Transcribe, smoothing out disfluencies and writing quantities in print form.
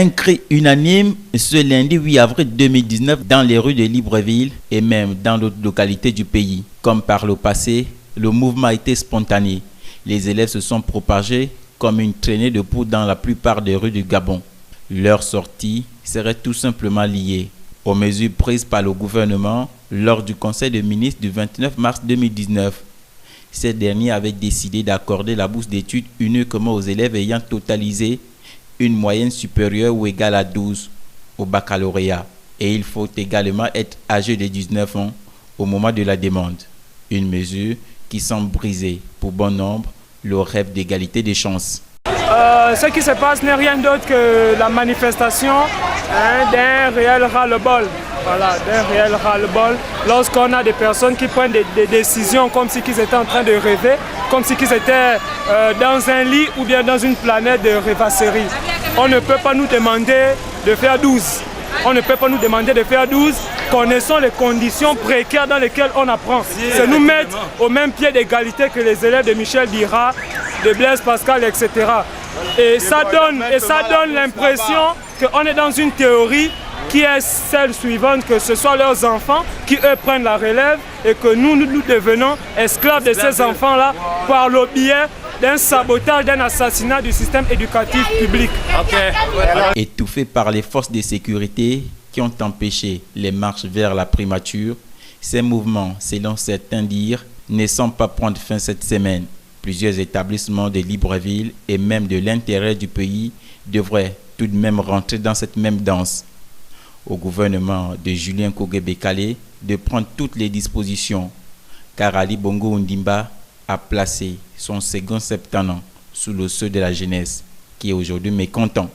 Un cri unanime ce lundi 8 avril 2019 dans les rues de Libreville et même dans d'autres localités du pays. Comme par le passé, le mouvement a été spontané. Les élèves se sont propagés comme une traînée de poudre dans la plupart des rues du Gabon. Leur sortie serait tout simplement liée aux mesures prises par le gouvernement lors du Conseil des ministres du 29 mars 2019. Ces derniers avaient décidé d'accorder la bourse d'études uniquement aux élèves ayant totalisé une moyenne supérieure ou égale à 12 au baccalauréat. Et il faut également être âgé de 19 ans au moment de la demande. Une mesure qui semble briser pour bon nombre le rêve d'égalité des chances. Ce qui se passe n'est rien d'autre que la manifestation d'un réel ras-le-bol. Voilà, d'un réel ras-le-bol. Lorsqu'on a des personnes qui prennent des décisions comme si ils étaient en train de rêver, comme si ils étaient dans un lit ou bien dans une planète de rêvasserie. On ne peut pas nous demander de faire 12. On ne peut pas nous demander de faire 12, connaissant les conditions précaires dans lesquelles on apprend. C'est nous mettre au même pied d'égalité que les élèves de Michel Dira, de Blaise Pascal, etc. Et ça donne l'impression qu'on est dans une théorie qui est celle suivante, que ce soit leurs enfants qui eux prennent la relève et que nous devenons esclaves de ces enfants-là par le biais d'un sabotage, d'un assassinat du système éducatif public. Étouffés par les forces de sécurité qui ont empêché les marches vers la primature, ces mouvements, selon certains dires, ne semblent pas prendre fin cette semaine. Plusieurs établissements de Libreville et même de l'intérieur du pays devraient tout de même rentrer dans cette même danse. Au gouvernement de Julien Kogue-Bekale de prendre toutes les dispositions, car Ali Bongo Ondimba a placé son second septennat sous le sceau de la jeunesse, qui est aujourd'hui mécontent.